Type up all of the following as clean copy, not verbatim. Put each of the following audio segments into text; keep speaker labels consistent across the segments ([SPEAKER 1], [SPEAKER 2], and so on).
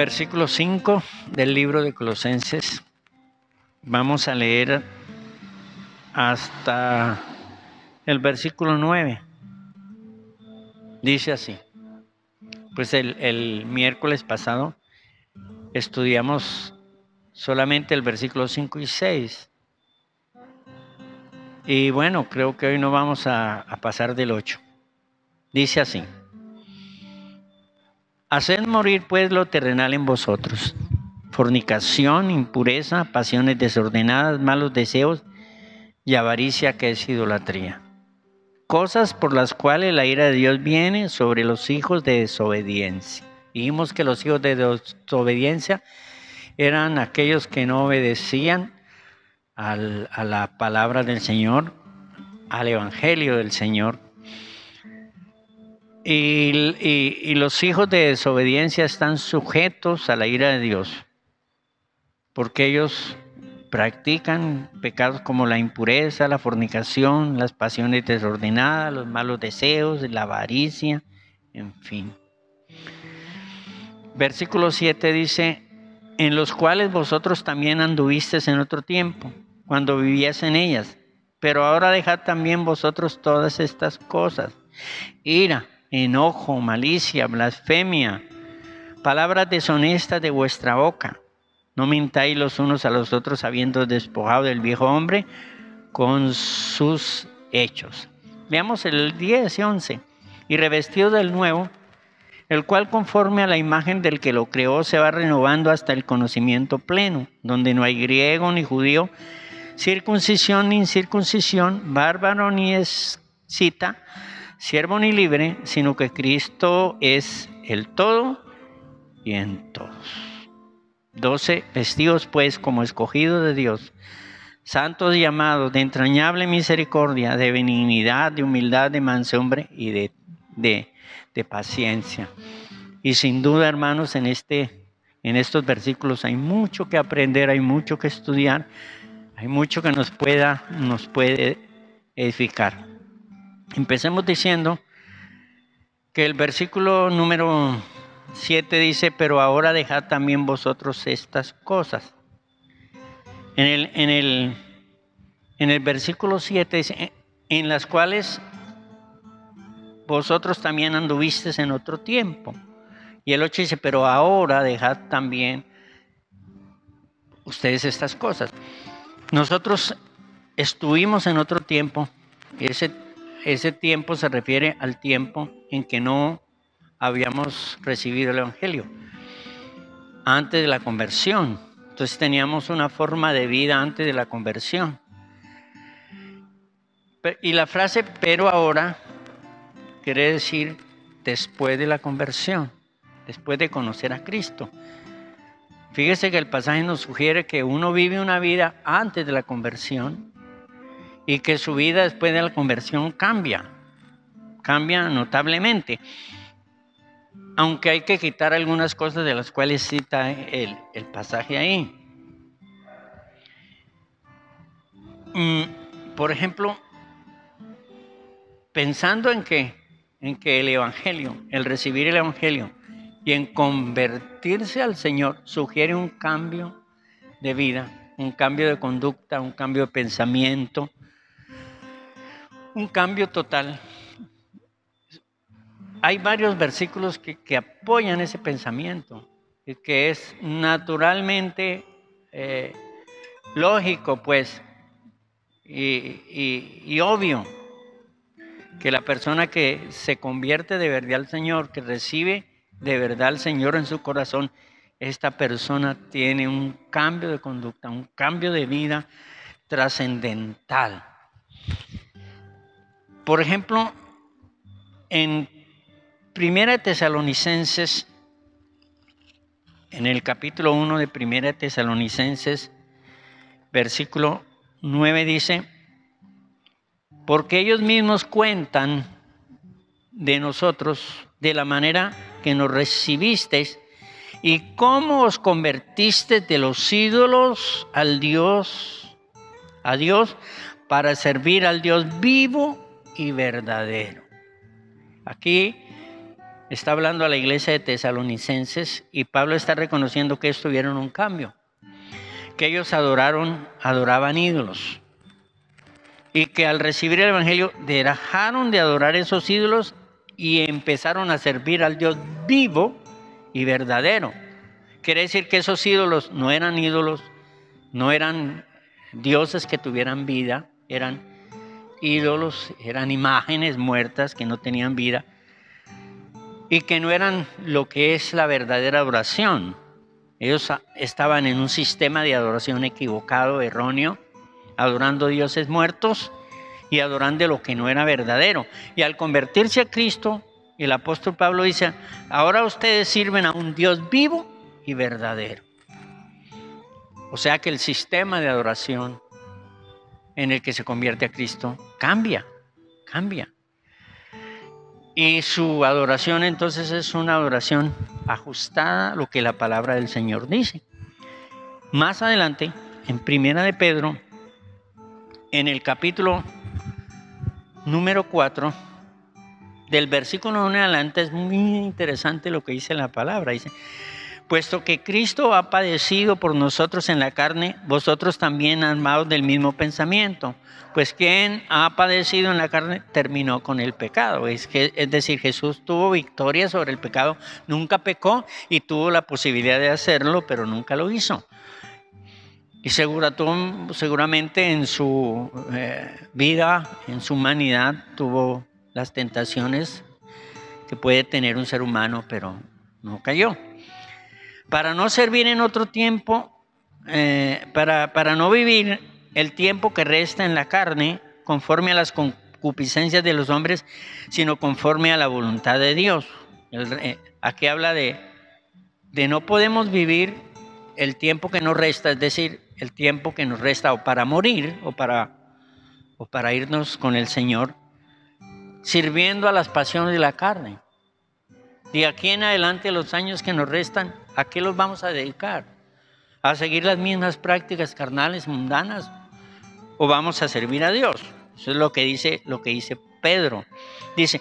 [SPEAKER 1] Versículo 5 del libro de Colosenses. Vamos a leer hasta el versículo 9. Dice así. Pues el miércoles pasado estudiamos solamente el versículo 5 y 6. Y bueno, creo que hoy no vamos a pasar del 8. Dice así. Haced morir pues lo terrenal en vosotros: fornicación, impureza, pasiones desordenadas, malos deseos y avaricia, que es idolatría. Cosas por las cuales la ira de Dios viene sobre los hijos de desobediencia. Dijimos que los hijos de desobediencia eran aquellos que no obedecían a la palabra del Señor, al evangelio del Señor. Y los hijos de desobediencia están sujetos a la ira de Dios, porque ellos practican pecados como la impureza, la fornicación, las pasiones desordenadas, los malos deseos, la avaricia, en fin. Versículo 7 dice: en los cuales vosotros también anduvisteis en otro tiempo, cuando vivíais en ellas, pero ahora dejad también vosotros todas estas cosas: ira, enojo, malicia, blasfemia, palabras deshonestas de vuestra boca. No mintáis los unos a los otros, habiendo despojado del viejo hombre con sus hechos. Veamos el 10 y 11. Y revestido del nuevo, el cual conforme a la imagen del que lo creó se va renovando hasta el conocimiento pleno, donde no hay griego ni judío, circuncisión ni incircuncisión, bárbaro ni escita, siervo ni libre, sino que Cristo es el todo y en todos. 12. Vestidos pues como escogidos de Dios, santos y amados, de entrañable misericordia, de benignidad, de humildad, de mansedumbre y de paciencia. Y sin duda, hermanos, en estos versículos hay mucho que aprender, hay mucho que estudiar, hay mucho que nos puede edificar. Empecemos diciendo que el versículo número 7 dice: pero ahora dejad también vosotros estas cosas. En el versículo 7 dice: en las cuales vosotros también anduvisteis en otro tiempo. Y el 8 dice: pero ahora dejad también ustedes estas cosas. Nosotros estuvimos en otro tiempo. Ese tiempo se refiere al tiempo en que no habíamos recibido el evangelio, antes de la conversión. Entonces teníamos una forma de vida antes de la conversión. Y la frase "pero ahora" quiere decir después de la conversión, después de conocer a Cristo. Fíjese que el pasaje nos sugiere que uno vive una vida antes de la conversión y que su vida después de la conversión cambia notablemente. Aunque hay que quitar algunas cosas de las cuales cita el pasaje ahí. Por ejemplo, pensando en que el evangelio, el recibir el evangelio y en convertirse al Señor sugiere un cambio de vida, un cambio de conducta, un cambio de pensamiento, un cambio total. Hay varios versículos que apoyan ese pensamiento, que es naturalmente lógico, pues, y obvio, que la persona que se convierte de verdad al Señor, que recibe de verdad al Señor en su corazón, esta persona tiene un cambio de conducta, un cambio de vida trascendental. Por ejemplo, en Primera de Tesalonicenses, en el capítulo 1 de Primera de Tesalonicenses, versículo 9 dice: porque ellos mismos cuentan de nosotros, de la manera que nos recibisteis y cómo os convertisteis de los ídolos a Dios, para servir al Dios vivo y verdadero. Aquí está hablando a la iglesia de Tesalonicenses y Pablo está reconociendo que ellos tuvieron un cambio, que ellos adoraban ídolos y que al recibir el evangelio dejaron de adorar esos ídolos y empezaron a servir al Dios vivo y verdadero. Quiere decir que esos ídolos, no eran dioses que tuvieran vida, eran ídolos, eran imágenes muertas que no tenían vida y que no eran lo que es la verdadera adoración. Ellos estaban en un sistema de adoración equivocado, erróneo, adorando dioses muertos y adorando lo que no era verdadero. Y al convertirse a Cristo, el apóstol Pablo dice, ahora ustedes sirven a un Dios vivo y verdadero. O sea que el sistema de adoración en el que se convierte a Cristo cambia. Y su adoración entonces es una adoración ajustada a lo que la palabra del Señor dice. Más adelante, en Primera de Pedro, en el capítulo número 4, del versículo 1 en adelante, es muy interesante lo que dice la palabra. Dice, puesto que Cristo ha padecido por nosotros en la carne, vosotros también armados del mismo pensamiento. Pues quien ha padecido en la carne terminó con el pecado. Es decir, Jesús tuvo victoria sobre el pecado, nunca pecó y tuvo la posibilidad de hacerlo, pero nunca lo hizo. Y seguramente en su vida, en su humanidad, tuvo las tentaciones que puede tener un ser humano, pero no cayó. Para no servir en otro tiempo, para no vivir el tiempo que resta en la carne, conforme a las concupiscencias de los hombres, sino conforme a la voluntad de Dios. Aquí habla de no podemos vivir el tiempo que nos resta, es decir, el tiempo que nos resta o para morir o para irnos con el Señor, sirviendo a las pasiones de la carne. De aquí en adelante, los años que nos restan, ¿a qué los vamos a dedicar? ¿A seguir las mismas prácticas carnales, mundanas? ¿O vamos a servir a Dios? Eso es lo que dice Pedro. Dice,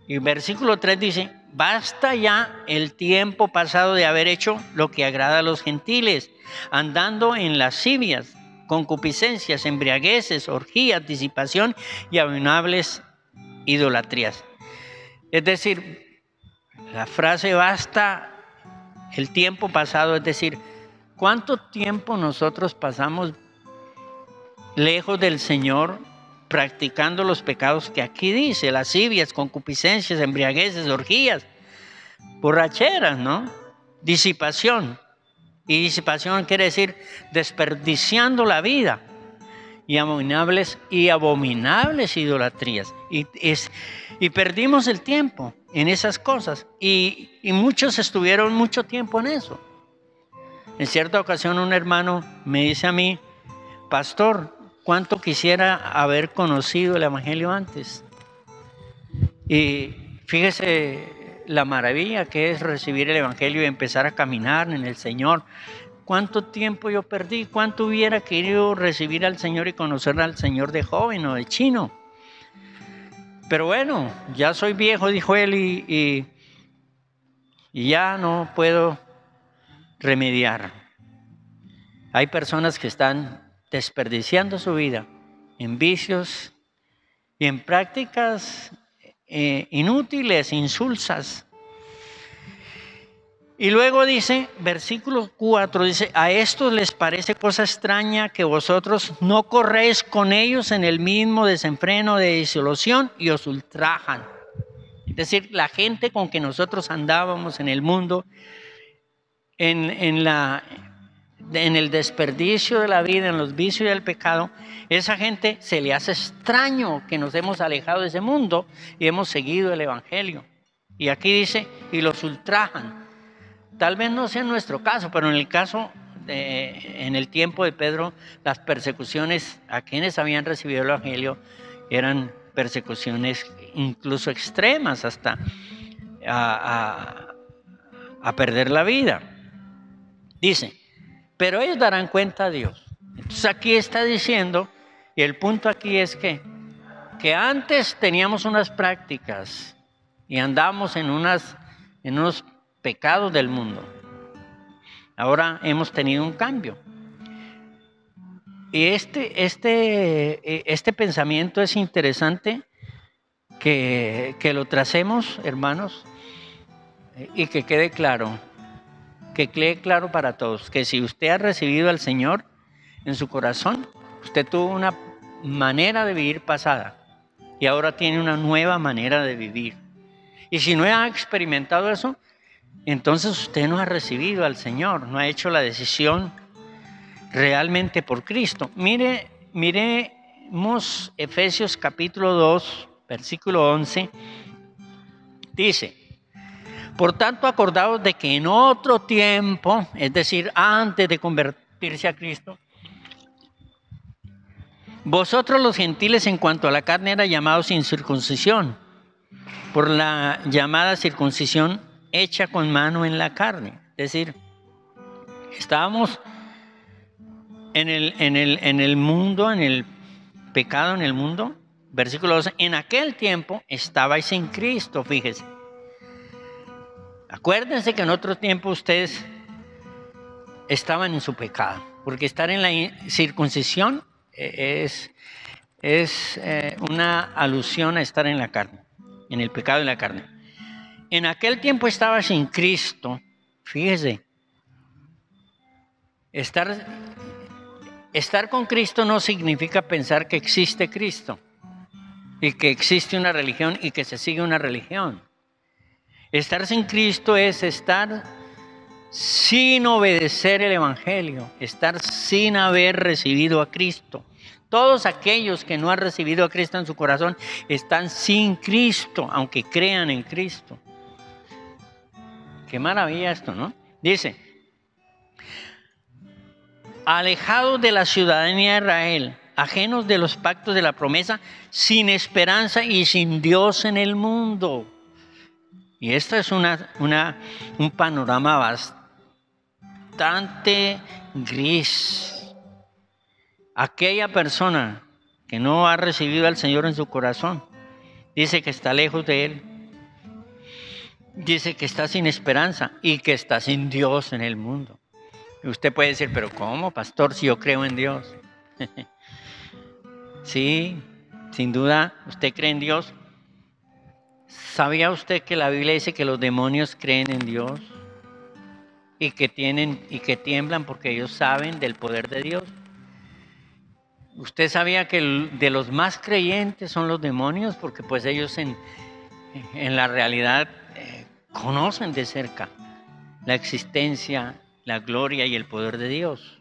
[SPEAKER 1] y versículo 3 dice, basta ya el tiempo pasado de haber hecho lo que agrada a los gentiles, andando en lascivias, concupiscencias, embriagueces, orgías, disipación y abominables idolatrías. Es decir, la frase basta el tiempo pasado, es decir, ¿cuánto tiempo nosotros pasamos lejos del Señor practicando los pecados que aquí dice? Lascivias, concupiscencias, embriagueces, orgías, borracheras, ¿no? Disipación. Y disipación quiere decir desperdiciando la vida. Y abominables idolatrías. Y perdimos el tiempo en esas cosas. Y muchos estuvieron mucho tiempo en eso. En cierta ocasión un hermano me dice a mí, pastor, ¿cuánto quisiera haber conocido el evangelio antes? Y fíjese la maravilla que es recibir el evangelio y empezar a caminar en el Señor. ¿Cuánto tiempo yo perdí? ¿Cuánto hubiera querido recibir al Señor y conocer al Señor de joven o de chino? Pero bueno, ya soy viejo, dijo él, y ya no puedo remediar. Hay personas que están desperdiciando su vida en vicios y en prácticas inútiles, insulsas. Y luego dice, versículo 4, dice, a estos les parece cosa extraña que vosotros no corréis con ellos en el mismo desenfreno de disolución y os ultrajan. Es decir, la gente con que nosotros andábamos en el mundo, en el desperdicio de la vida, en los vicios del pecado, esa gente se le hace extraño que nos hemos alejado de ese mundo y hemos seguido el evangelio. Y aquí dice, y los ultrajan. Tal vez no sea en nuestro caso, pero en el tiempo de Pedro, las persecuciones a quienes habían recibido el evangelio eran persecuciones incluso extremas, hasta a perder la vida. Dice, pero ellos darán cuenta a Dios. Entonces aquí está diciendo, y el punto aquí es que antes teníamos unas prácticas y andamos en unos pecados del mundo. Ahora hemos tenido un cambio. Y este pensamiento es interesante que lo tracemos, hermanos, y que quede claro para todos, que si usted ha recibido al Señor en su corazón, usted tuvo una manera de vivir pasada y ahora tiene una nueva manera de vivir. Y si no ha experimentado eso, entonces usted no ha recibido al Señor, no ha hecho la decisión realmente por Cristo. Miremos Efesios capítulo 2, versículo 11. Dice: por tanto, acordaos de que en otro tiempo, es decir, antes de convertirse a Cristo, vosotros los gentiles en cuanto a la carne eran llamados sin circuncisión, por la llamada circuncisión hecha con mano en la carne. Es decir, estábamos en el mundo, en el pecado en el mundo. Versículo 12, en aquel tiempo estabais en Cristo, fíjese. Acuérdense que en otro tiempo ustedes estaban en su pecado, porque estar en la circuncisión es una alusión a estar en la carne, en el pecado de la carne. En aquel tiempo estabas en Cristo, fíjese. Estar con Cristo no significa pensar que existe Cristo y que existe una religión y que se sigue una religión. Estar sin Cristo es estar sin obedecer el Evangelio, estar sin haber recibido a Cristo. Todos aquellos que no han recibido a Cristo en su corazón están sin Cristo, aunque crean en Cristo. Qué maravilla esto, ¿no? Dice: alejados de la ciudadanía de Israel, ajenos de los pactos de la promesa, sin esperanza y sin Dios en el mundo. Y esto es un panorama bastante gris. Aquella persona que no ha recibido al Señor en su corazón, dice que está lejos de Él. Dice que está sin esperanza y que está sin Dios en el mundo. Y usted puede decir, pero ¿cómo, pastor, si yo creo en Dios? Sí, sin duda, usted cree en Dios. ¿Sabía usted que la Biblia dice que los demonios creen en Dios? Y que tiemblan porque ellos saben del poder de Dios. ¿Usted sabía que de los más creyentes son los demonios? Porque pues ellos en la realidad conocen de cerca la existencia, la gloria y el poder de Dios.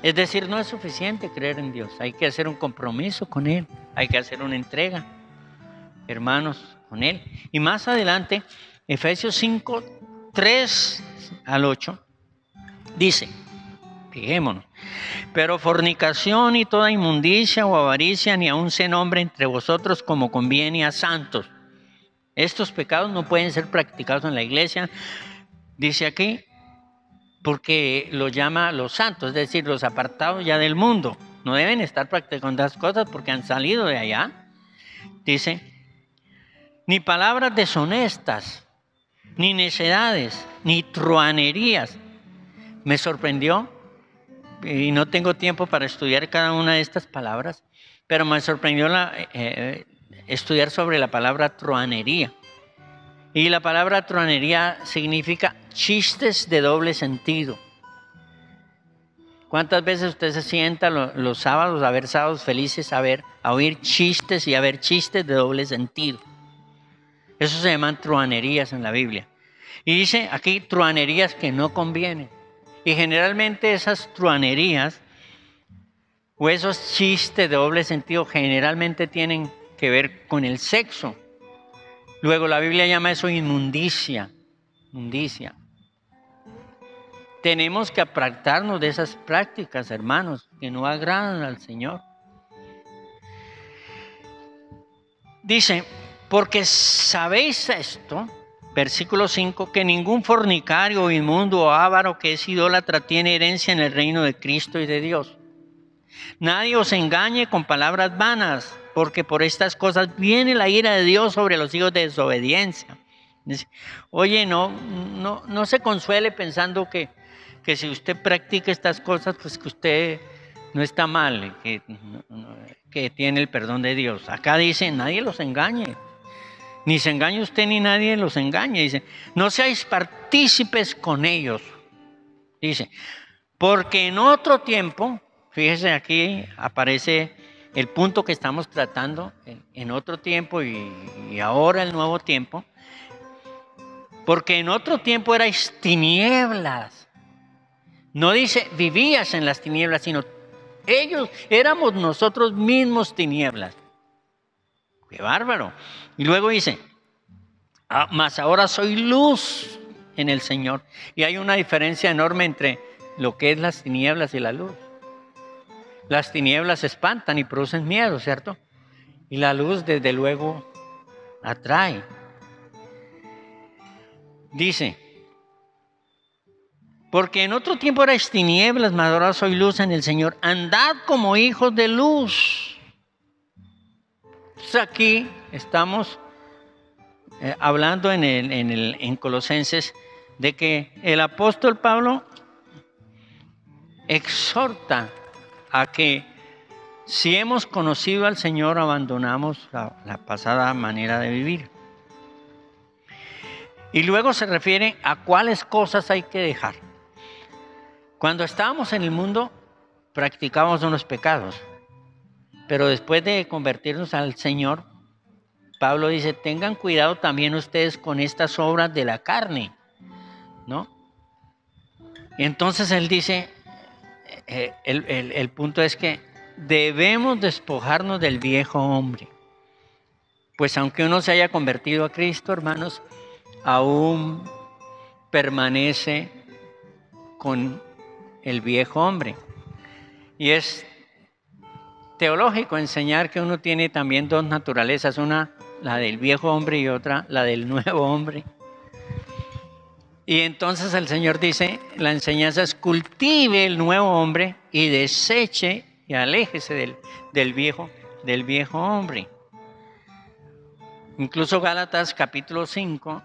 [SPEAKER 1] Es decir, no es suficiente creer en Dios, hay que hacer un compromiso con Él, hay que hacer una entrega, hermanos, con Él. Y más adelante, Efesios 5, 3 al 8, dice, fijémonos: pero fornicación y toda inmundicia o avaricia ni aun se nombre entre vosotros como conviene a santos. Estos pecados no pueden ser practicados en la iglesia, dice aquí, porque lo llama los santos, es decir, los apartados ya del mundo. No deben estar practicando las cosas porque han salido de allá. Dice: ni palabras deshonestas, ni necedades, ni truhanerías. Me sorprendió, y no tengo tiempo para estudiar cada una de estas palabras, pero me sorprendió estudiar sobre la palabra truhanería. Y la palabra truhanería significa chistes de doble sentido. ¿Cuántas veces usted se sienta los sábados a ver sábados felices a oír chistes y a ver chistes de doble sentido? Eso se llaman truhanerías en la Biblia. Y dice aquí truhanerías que no convienen. Y generalmente esas truhanerías o esos chistes de doble sentido generalmente tienen que ver con el sexo. Luego la Biblia llama eso inmundicia. Inmundicia. Tenemos que apartarnos de esas prácticas, hermanos, que no agradan al Señor. Dice: porque sabéis esto, versículo 5, que ningún fornicario, inmundo o avaro que es idólatra tiene herencia en el reino de Cristo y de Dios. Nadie os engañe con palabras vanas, porque por estas cosas viene la ira de Dios sobre los hijos de desobediencia. Dice, oye, no se consuele pensando que si usted practica estas cosas, pues que usted no está mal, que tiene el perdón de Dios. Acá dice, nadie los engañe. Ni se engañe usted ni nadie los engañe. Dice, no seáis partícipes con ellos. Dice, porque en otro tiempo, fíjese aquí aparece el punto que estamos tratando, en otro tiempo y ahora el nuevo tiempo. Porque en otro tiempo erais tinieblas. No dice vivías en las tinieblas, sino ellos éramos nosotros mismos tinieblas. ¡Qué bárbaro! Y luego dice, mas ahora soy luz en el Señor. Y hay una diferencia enorme entre lo que es las tinieblas y la luz. Las tinieblas espantan y producen miedo, ¿cierto? Y la luz, desde luego, atrae. Dice, porque en otro tiempo erais tinieblas, mas ahora soy luz en el Señor. Andad como hijos de luz. Entonces aquí estamos hablando en Colosenses de que el apóstol Pablo exhorta a que si hemos conocido al Señor, abandonamos la pasada manera de vivir. Y luego se refiere a cuáles cosas hay que dejar. Cuando estábamos en el mundo, practicábamos unos pecados. Pero después de convertirnos al Señor, Pablo dice, tengan cuidado también ustedes con estas obras de la carne, ¿no? Y entonces él dice, el punto es que debemos despojarnos del viejo hombre. Pues aunque uno se haya convertido a Cristo, hermanos, aún permanece con el viejo hombre. Y es teológico enseñar que uno tiene también dos naturalezas, una la del viejo hombre y otra la del nuevo hombre. Y entonces el Señor dice, la enseñanza es cultive el nuevo hombre y deseche y aléjese del viejo hombre. Incluso Gálatas capítulo 5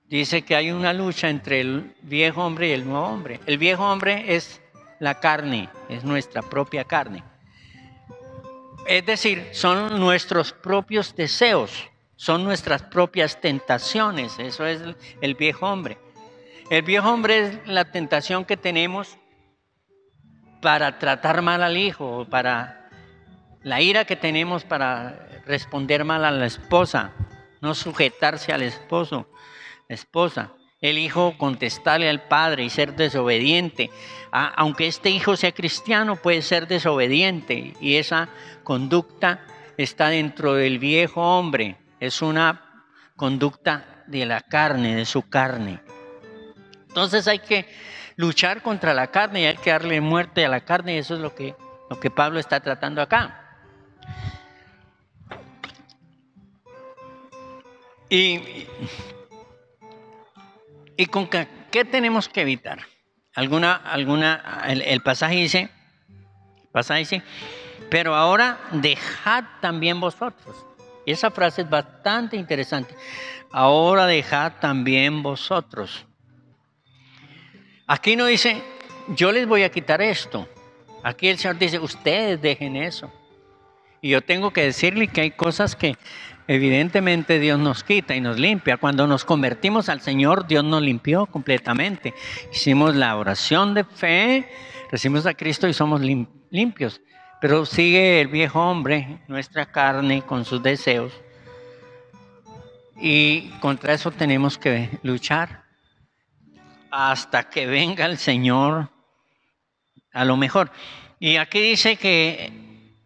[SPEAKER 1] dice que hay una lucha entre el viejo hombre y el nuevo hombre. El viejo hombre es la carne, es nuestra propia carne. Es decir, son nuestros propios deseos, son nuestras propias tentaciones, eso es el viejo hombre. El viejo hombre es la tentación que tenemos para tratar mal al hijo, para la ira que tenemos para responder mal a la esposa, no sujetarse al esposo, la esposa. El hijo contestarle al padre y ser desobediente. Aunque este hijo sea cristiano, puede ser desobediente. Y esa conducta está dentro del viejo hombre. Es una conducta de la carne, de su carne. Entonces hay que luchar contra la carne y hay que darle muerte a la carne. Y eso es lo que Pablo está tratando acá. ¿Y con qué tenemos que evitar? El pasaje dice, pero ahora dejad también vosotros. Y esa frase es bastante interesante. Ahora dejad también vosotros. Aquí no dice, yo les voy a quitar esto. Aquí el Señor dice, ustedes dejen eso. Y yo tengo que decirle que hay cosas que evidentemente Dios nos quita y nos limpia. Cuando nos convertimos al Señor, Dios nos limpió completamente. Hicimos la oración de fe, recibimos a Cristo y somos limpios. Pero sigue el viejo hombre, nuestra carne, con sus deseos. Y contra eso tenemos que luchar hasta que venga el Señor a lo mejor. Y aquí dice que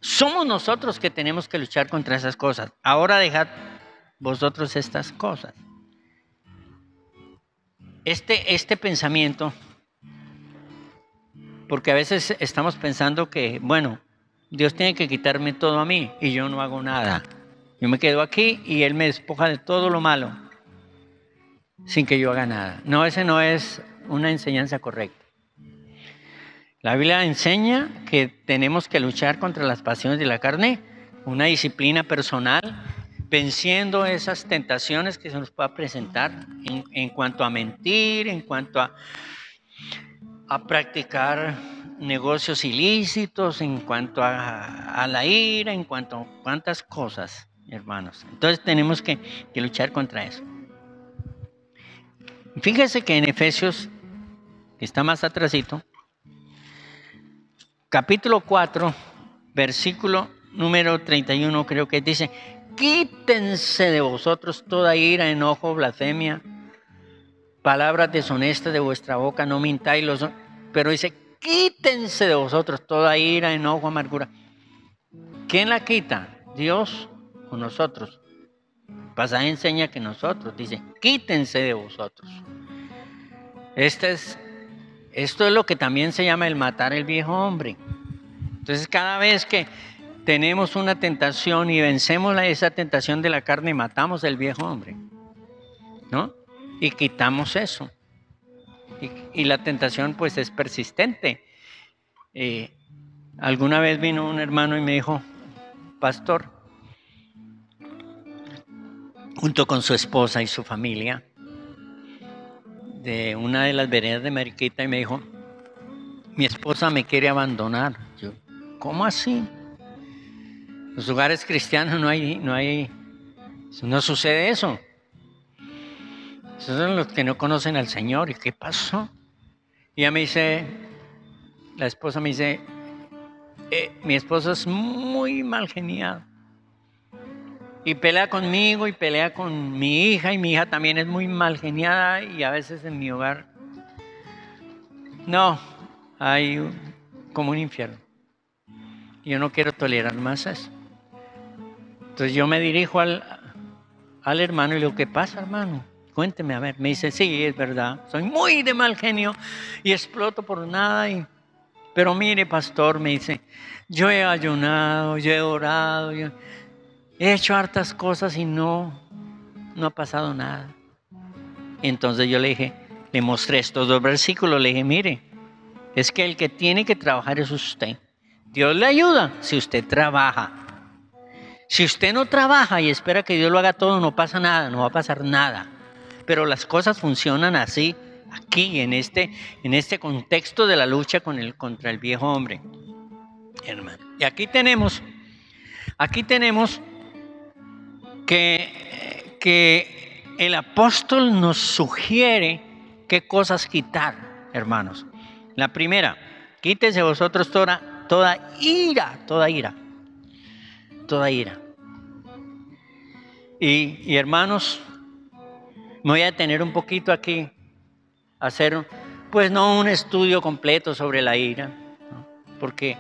[SPEAKER 1] somos nosotros que tenemos que luchar contra esas cosas. Ahora dejad vosotros estas cosas. Este pensamiento, porque a veces estamos pensando que, bueno, Dios tiene que quitarme todo a mí y yo no hago nada. Yo me quedo aquí y Él me despoja de todo lo malo sin que yo haga nada. No, esa no es una enseñanza correcta. La Biblia enseña que tenemos que luchar contra las pasiones de la carne una disciplina personal, venciendo esas tentaciones que se nos pueda presentar en cuanto a mentir, en cuanto a practicar negocios ilícitos, en cuanto a la ira, en cuanto a cuantas cosas, hermanos. Entonces tenemos que luchar contra eso. Fíjese que en Efesios, que está más atrasito, capítulo 4, versículo número 31, creo que dice: quítense de vosotros toda ira, enojo, blasfemia, palabras deshonestas de vuestra boca, no mintáis pero dice: quítense de vosotros toda ira, enojo, amargura. ¿Quién la quita? ¿Dios o nosotros? El pasaje enseña que nosotros, dice: quítense de vosotros. Esto es lo que también se llama el matar el viejo hombre. Entonces, cada vez que tenemos una tentación y vencemos esa tentación de la carne, matamos el viejo hombre, ¿no? Y quitamos eso. Y la tentación pues es persistente. Alguna vez vino un hermano y me dijo: pastor, junto con su esposa y su familia, de una de las veredas de Mariquita, y me dijo: mi esposa me quiere abandonar. Yo: ¿cómo así? En los lugares cristianos no sucede eso. Esos son los que no conocen al Señor. ¿Y qué pasó? Y ella me dice, la esposa me dice: mi esposo es muy mal geniado. Y pelea conmigo y pelea con mi hija, y mi hija también es muy mal geniada, y a veces en mi hogar no, hay como un infierno. Yo no quiero tolerar más eso. Entonces yo me dirijo al hermano y le digo: ¿qué pasa, hermano? Cuénteme, a ver. Me dice: sí, es verdad, soy muy de mal genio y exploto por nada. Pero mire, pastor, me dice, yo he ayunado, yo he orado, yo he hecho hartas cosas y no ha pasado nada. Entonces yo le mostré estos 2 versículos, le dije: mire, es que el que tiene que trabajar es usted. Dios le ayuda si usted trabaja. Si usted no trabaja y espera que Dios lo haga todo, no pasa nada, no va a pasar nada. Pero las cosas funcionan así, aquí, en este contexto de la lucha contra el viejo hombre, hermano. Y aquí tenemos que el apóstol nos sugiere qué cosas quitar, hermanos. La primera: quítese vosotros toda ira. Y hermanos, me voy a detener un poquito aquí, hacer pues no un estudio completo sobre la ira, ¿no? Porque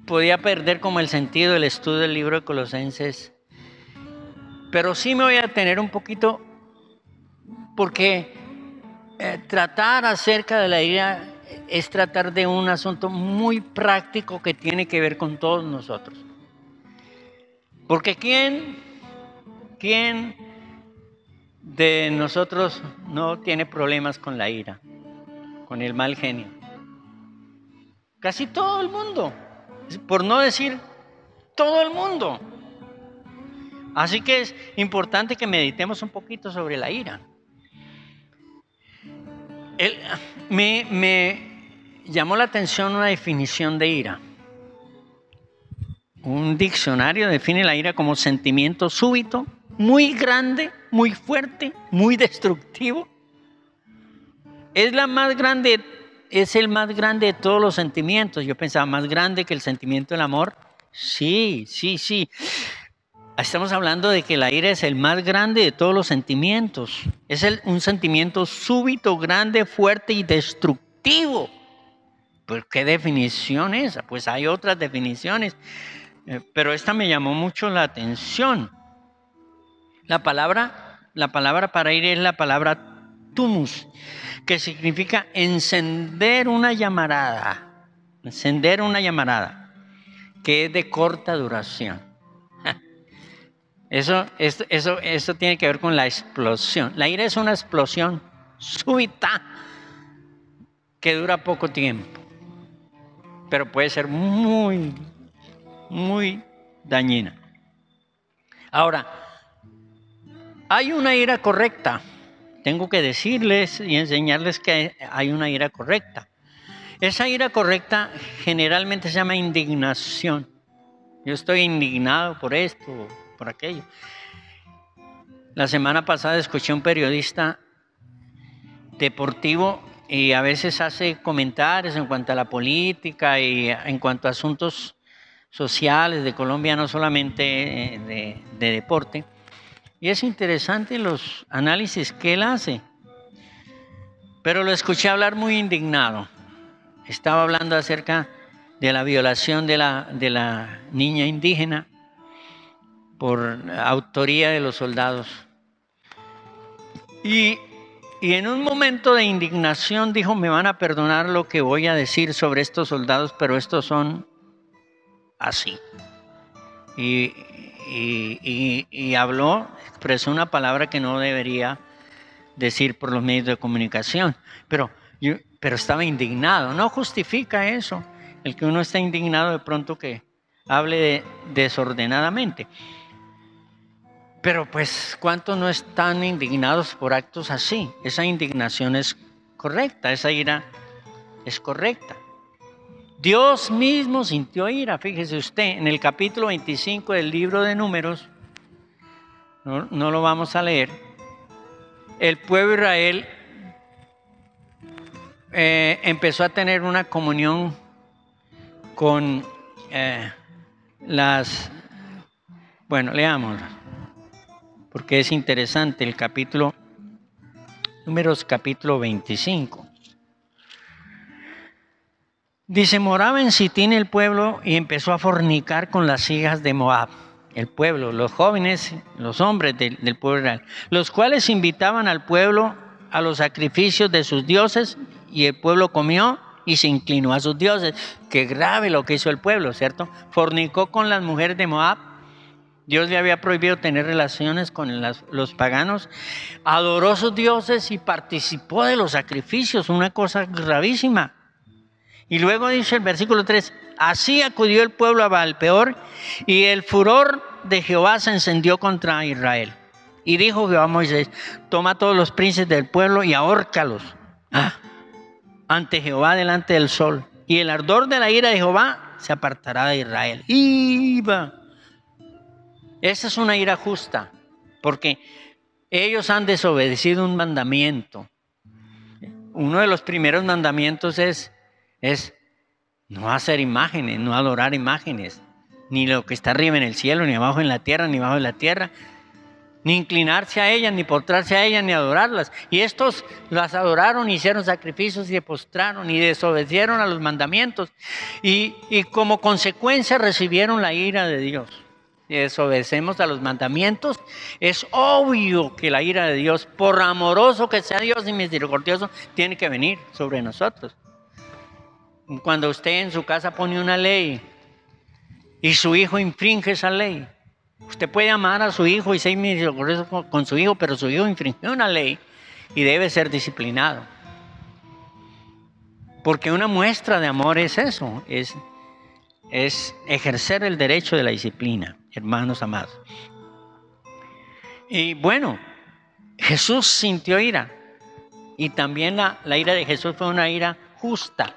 [SPEAKER 1] podía perder como el sentido del estudio del libro de Colosenses. Pero sí me voy a detener un poquito, porque tratar acerca de la ira es tratar de un asunto muy práctico que tiene que ver con todos nosotros. Porque ¿quién de nosotros no tiene problemas con la ira, con el mal genio? Casi todo el mundo, por no decir todo el mundo. Así que es importante que meditemos un poquito sobre la ira. Me llamó la atención una definición de ira. Un diccionario define la ira como sentimiento súbito, muy grande, muy fuerte, muy destructivo. Es el más grande de todos los sentimientos. Yo pensaba, ¿más grande que el sentimiento del amor? Sí. Estamos hablando de que la ira es el más grande de todos los sentimientos. Es un sentimiento súbito, grande, fuerte y destructivo. ¿Pero qué definición es esa? Pues hay otras definiciones, pero esta me llamó mucho la atención. La palabra para ira es la palabra tumus, que significa encender una llamarada. Encender una llamarada, que es de corta duración. Eso tiene que ver con la explosión. La ira es una explosión súbita que dura poco tiempo, pero puede ser muy, muy dañina. Ahora, hay una ira correcta. Tengo que decirles y enseñarles que hay una ira correcta. Esa ira correcta generalmente se llama indignación. Yo estoy indignado por esto, por aquello. La semana pasada escuché a un periodista deportivo y a veces hace comentarios en cuanto a la política y en cuanto a asuntos sociales de Colombia, no solamente de deporte. Y es interesante los análisis que él hace. Pero lo escuché hablar muy indignado. Estaba hablando acerca de la violación de la niña indígena por autoría de los soldados. Y en un momento de indignación dijo, me van a perdonar lo que voy a decir sobre estos soldados, pero estos son así. Y habló, expresó una palabra que no debería decir por los medios de comunicación, pero estaba indignado. No justifica eso, el que uno está indignado de pronto que hable desordenadamente. Pero pues, ¿cuántos no están indignados por actos así? Esa indignación es correcta, esa ira es correcta. Dios mismo sintió ira, fíjese usted, en el capítulo 25 del libro de Números, no lo vamos a leer, el pueblo de Israel empezó a tener una comunión con bueno, leámoslo, porque es interesante el capítulo, Números capítulo 25. Dice, moraba en Sitín el pueblo y empezó a fornicar con las hijas de Moab. El pueblo, los jóvenes, los hombres del pueblo de Israel, los cuales invitaban al pueblo a los sacrificios de sus dioses, y el pueblo comió y se inclinó a sus dioses. Qué grave lo que hizo el pueblo, ¿cierto? Fornicó con las mujeres de Moab. Dios le había prohibido tener relaciones con los paganos. Adoró a sus dioses y participó de los sacrificios, una cosa gravísima. Y luego dice el versículo 3, así acudió el pueblo a Baal-peor, y el furor de Jehová se encendió contra Israel. Y dijo Jehová a Moisés, toma a todos los príncipes del pueblo y ahórcalos ante Jehová delante del sol. Y el ardor de la ira de Jehová se apartará de Israel. ¡Iba! Esa es una ira justa, porque ellos han desobedecido un mandamiento. Uno de los primeros mandamientos es no hacer imágenes, no adorar imágenes, ni lo que está arriba en el cielo, ni abajo en la tierra, ni abajo en la tierra, ni inclinarse a ellas, ni postrarse a ellas, ni adorarlas. Y estos las adoraron, hicieron sacrificios y se postraron y desobedecieron a los mandamientos. Y como consecuencia recibieron la ira de Dios. Si desobedecemos a los mandamientos, es obvio que la ira de Dios, por amoroso que sea Dios y misericordioso, tiene que venir sobre nosotros. Cuando usted en su casa pone una ley y su hijo infringe esa ley, usted puede amar a su hijo y ser misericordioso con su hijo, pero su hijo infringió una ley y debe ser disciplinado. Porque una muestra de amor es eso, es ejercer el derecho de la disciplina, hermanos amados. Y bueno, Jesús sintió ira, y también la ira de Jesús fue una ira justa.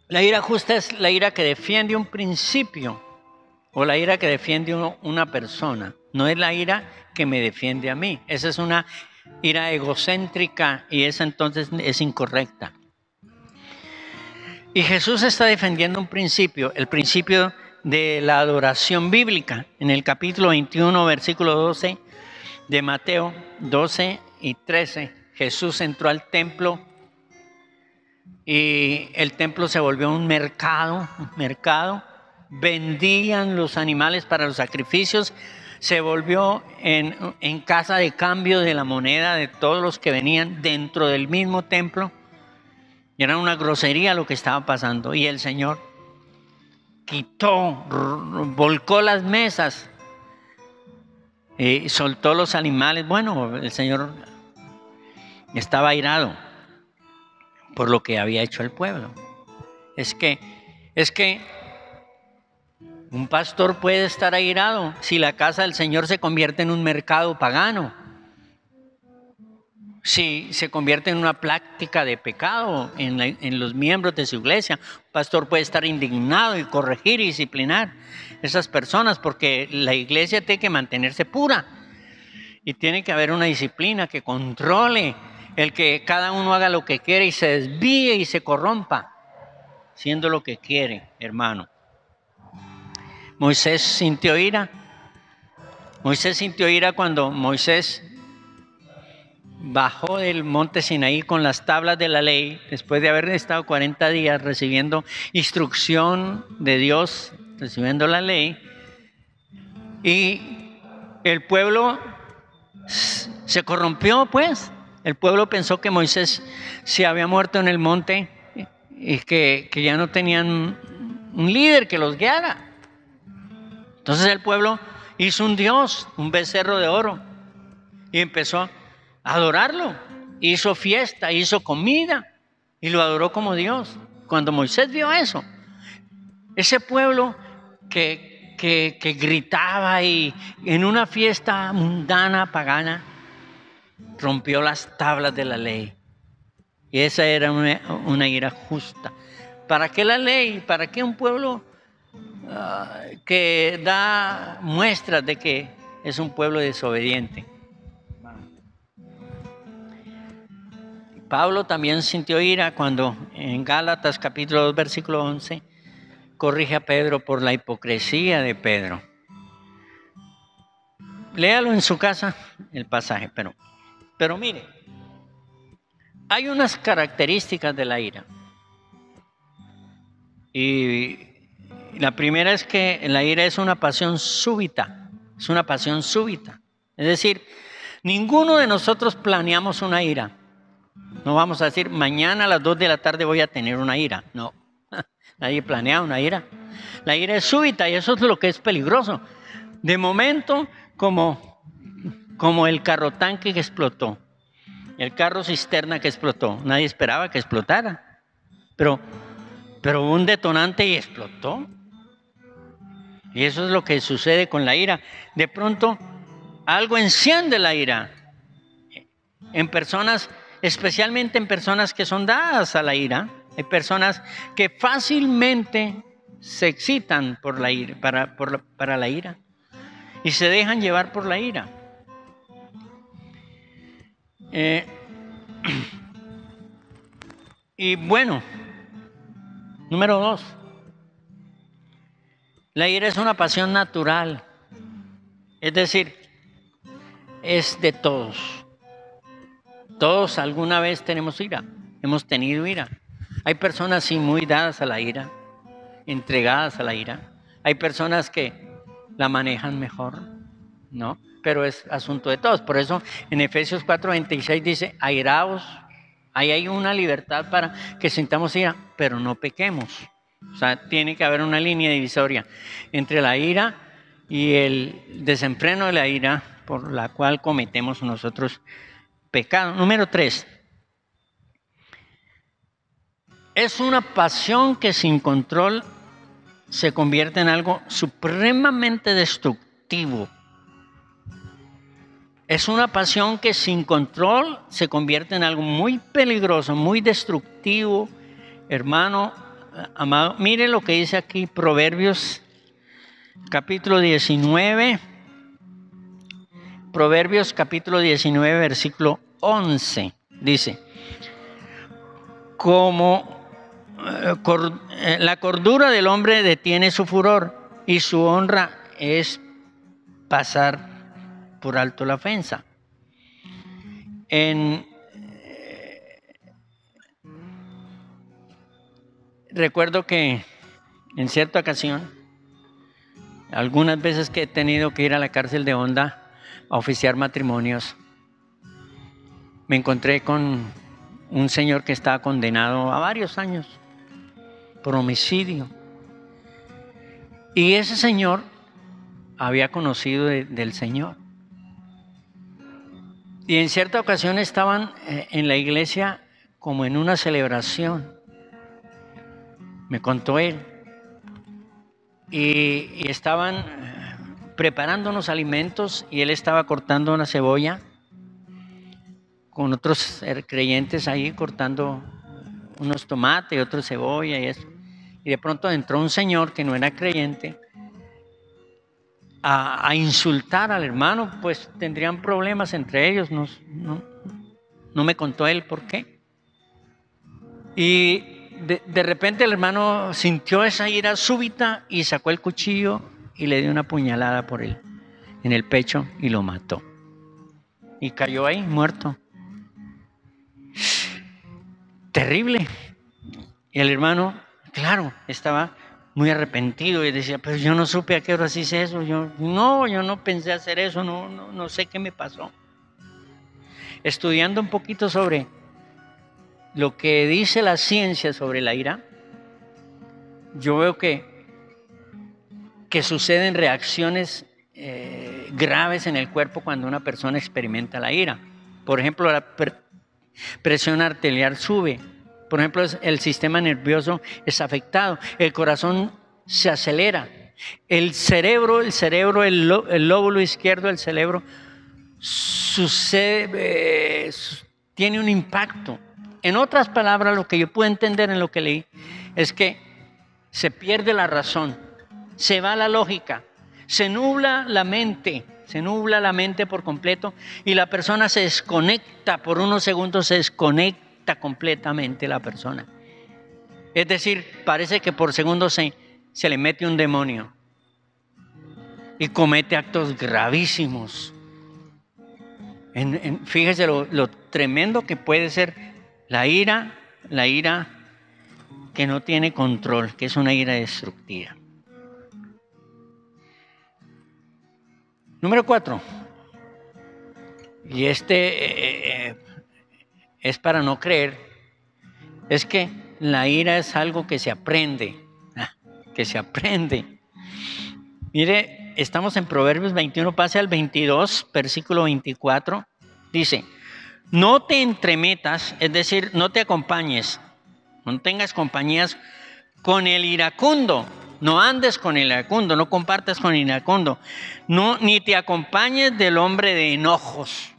[SPEAKER 1] La ira justa es la ira que defiende un principio o la ira que defiende una persona. No es la ira que me defiende a mí. Esa es una ira egocéntrica y esa entonces es incorrecta. Y Jesús está defendiendo un principio, el principio de la adoración bíblica. En el capítulo 21, versículo 12 de Mateo 12 y 13, Jesús entró al templo y el templo se volvió un mercado, vendían los animales para los sacrificios, se volvió en casa de cambio de la moneda de todos los que venían dentro del mismo templo. Y era una grosería lo que estaba pasando. Y el Señor volcó las mesas, soltó los animales. Bueno, el Señor estaba airado por lo que había hecho el pueblo. Es que un pastor puede estar airado si la casa del Señor se convierte en un mercado pagano, si se convierte en una práctica de pecado en los miembros de su iglesia. Un pastor puede estar indignado y corregir y disciplinar a esas personas, porque la iglesia tiene que mantenerse pura y tiene que haber una disciplina que controle el que cada uno haga lo que quiere y se desvíe y se corrompa siendo lo que quiere, hermano. Moisés sintió ira. Moisés sintió ira cuando Moisés bajó del monte Sinaí con las tablas de la ley, después de haber estado 40 días recibiendo instrucción de Dios, recibiendo la ley, y el pueblo se corrompió, pues. El pueblo pensó que Moisés se había muerto en el monte y que ya no tenían un líder que los guiara. Entonces el pueblo hizo un dios, un becerro de oro, y empezó a adorarlo. Hizo fiesta, hizo comida y lo adoró como Dios. Cuando Moisés vio eso, ese pueblo que gritaba y en una fiesta mundana, pagana, rompió las tablas de la ley. Y esa era una ira justa. ¿Para qué la ley? ¿Para qué un pueblo que da muestras de que es un pueblo desobediente? Pablo también sintió ira cuando en Gálatas capítulo 2 versículo 11 corrige a Pedro por la hipocresía de Pedro. Léalo en su casa el pasaje, pero mire, hay unas características de la ira. Y la primera es que la ira es una pasión súbita, es una pasión súbita. Es decir, ninguno de nosotros planeamos una ira. No vamos a decir, mañana a las 2 de la tarde voy a tener una ira. No, nadie planea una ira. La ira es súbita y eso es lo que es peligroso. De momento, como el carro tanque que explotó, el carro cisterna que explotó. Nadie esperaba que explotara, pero hubo un detonante y explotó. Y eso es lo que sucede con la ira. De pronto, algo enciende la ira en personas, especialmente en personas que son dadas a la ira. Hay personas que fácilmente se excitan por la ira, para la ira y se dejan llevar por la ira. Y bueno, número 2. La ira es una pasión natural. Es decir, es de todos. Todos alguna vez tenemos ira. Hemos tenido ira. Hay personas sí muy dadas a la ira, entregadas a la ira. Hay personas que la manejan mejor, ¿no? Pero es asunto de todos. Por eso en Efesios 4:26 dice, airaos. Ahí hay una libertad para que sintamos ira, pero no pequemos. O sea, tiene que haber una línea divisoria entre la ira y el desenfreno de la ira por la cual cometemos nosotros pecado. Número 3. Es una pasión que sin control se convierte en algo supremamente destructivo. Es una pasión que sin control se convierte en algo muy peligroso, muy destructivo. Hermano, amado, mire lo que dice aquí Proverbios capítulo 19. Proverbios capítulo 19, versículo 11. Dice, como la cordura del hombre detiene su furor y su honra es pasar por alto la ofensa. Recuerdo que en cierta ocasión, algunas veces que he tenido que ir a la cárcel de Honda a oficiar matrimonios, me encontré con un señor que estaba condenado a varios años por homicidio. Y ese señor había conocido del Señor. Y en cierta ocasión estaban en la iglesia como en una celebración. me contó él. Y estaban preparando unos alimentos y él estaba cortando una cebolla con otros creyentes ahí, cortando unos tomates y otra cebolla y eso. Y de pronto entró un señor que no era creyente a insultar al hermano, pues tendrían problemas entre ellos, no me contó él por qué. Y de repente el hermano sintió esa ira súbita y sacó el cuchillo y le dio una puñalada por él en el pecho y lo mató. Y cayó ahí muerto. Terrible. Y el hermano, claro, estaba muy arrepentido y decía, pero yo no supe a qué hora hice eso, yo no pensé hacer eso, no sé qué me pasó. Estudiando un poquito sobre lo que dice la ciencia sobre la ira, yo veo que suceden reacciones graves en el cuerpo cuando una persona experimenta la ira. Por ejemplo, la presión arterial sube. Por ejemplo, el sistema nervioso es afectado, el corazón se acelera, el lóbulo izquierdo del cerebro tiene un impacto. En otras palabras, lo que yo puedo entender en lo que leí es que se pierde la razón, se va la lógica, se nubla la mente por completo y la persona se desconecta por unos segundos, se desconecta completamente la persona. Es decir, parece que por segundos se le mete un demonio y comete actos gravísimos. Fíjese lo tremendo que puede ser la ira que no tiene control, que es una ira destructiva. Número 4. Y es para no creer, es que la ira es algo que se aprende, Mire, estamos en Proverbios 21, pase al 22, versículo 24, dice, no te entremetas, es decir, no te acompañes, no tengas compañías con el iracundo, no andes con el iracundo, no compartas con el iracundo, ni te acompañes del hombre de enojos.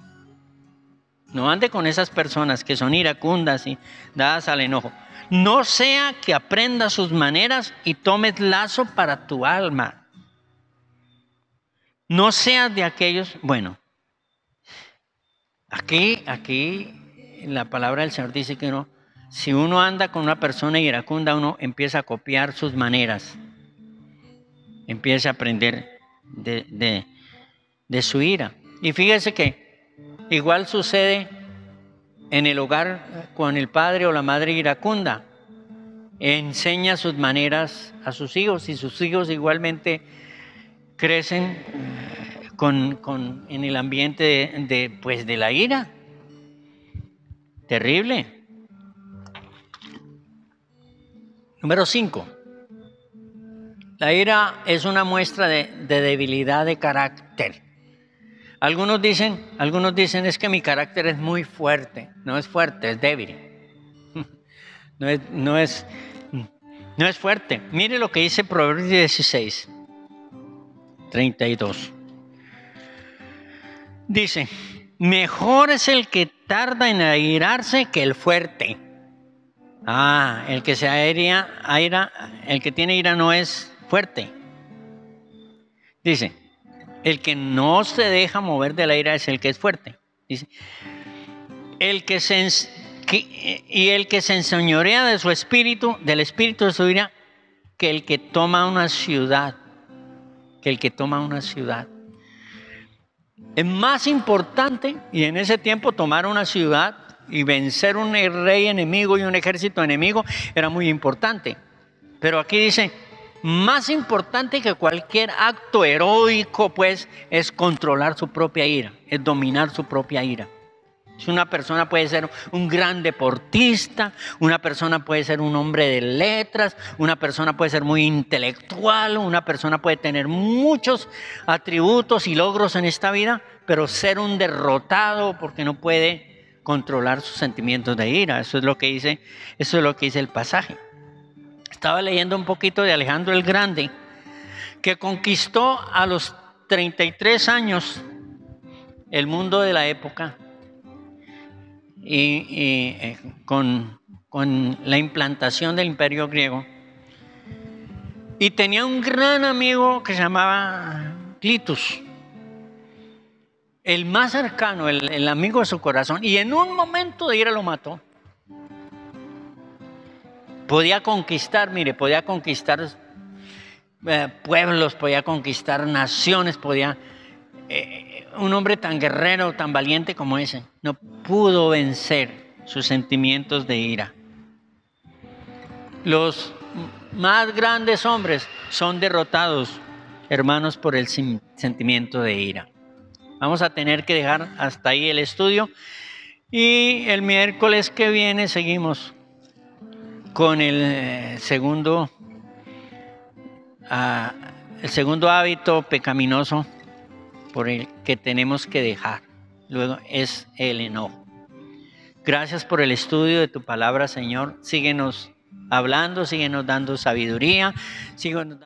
[SPEAKER 1] No ande con esas personas que son iracundas y dadas al enojo. No sea que aprendas sus maneras y tomes lazo para tu alma. No seas de aquellos, bueno, aquí la palabra del Señor dice que si uno anda con una persona iracunda, uno empieza a copiar sus maneras, empieza a aprender de su ira. Y fíjese que igual sucede en el hogar con el padre o la madre iracunda. Enseña sus maneras a sus hijos y sus hijos igualmente crecen en el ambiente de la ira. Terrible. Número 5. La ira es una muestra de debilidad de carácter. Algunos dicen es que mi carácter es muy fuerte. No es fuerte, es débil. No es fuerte. Mire lo que dice Proverbios 16, 32. Dice, mejor es el que tarda en airarse que el fuerte. El que se aira, el que tiene ira no es fuerte. Dice, el que no se deja mover de la ira es el que es fuerte. Dice, el que se enseñorea de su espíritu, del espíritu de su ira, que el que toma una ciudad. Es más importante, y en ese tiempo tomar una ciudad y vencer un rey enemigo y un ejército enemigo era muy importante. Pero aquí dice, más importante que cualquier acto heroico, pues, es controlar su propia ira, es dominar su propia ira. Una persona puede ser un gran deportista, una persona puede ser un hombre de letras, una persona puede ser muy intelectual, una persona puede tener muchos atributos y logros en esta vida, pero ser un derrotado porque no puede controlar sus sentimientos de ira. Eso es lo que dice el pasaje. Estaba leyendo un poquito de Alejandro el Grande, que conquistó a los 33 años el mundo de la época y con la implantación del Imperio griego. Y tenía un gran amigo que se llamaba Clitus, el más cercano, el amigo de su corazón, y en un momento de ira lo mató. Podía conquistar, mire, podía conquistar pueblos, podía conquistar naciones, podía... un hombre tan guerrero, tan valiente como ese, no pudo vencer sus sentimientos de ira. Los más grandes hombres son derrotados, hermanos, por el sentimiento de ira. Vamos a tener que dejar hasta ahí el estudio y el miércoles que viene seguimos con el segundo hábito pecaminoso por el que tenemos que dejar. Luego es el enojo. Gracias por el estudio de tu palabra, Señor. Síguenos hablando, síguenos dando sabiduría, síguenos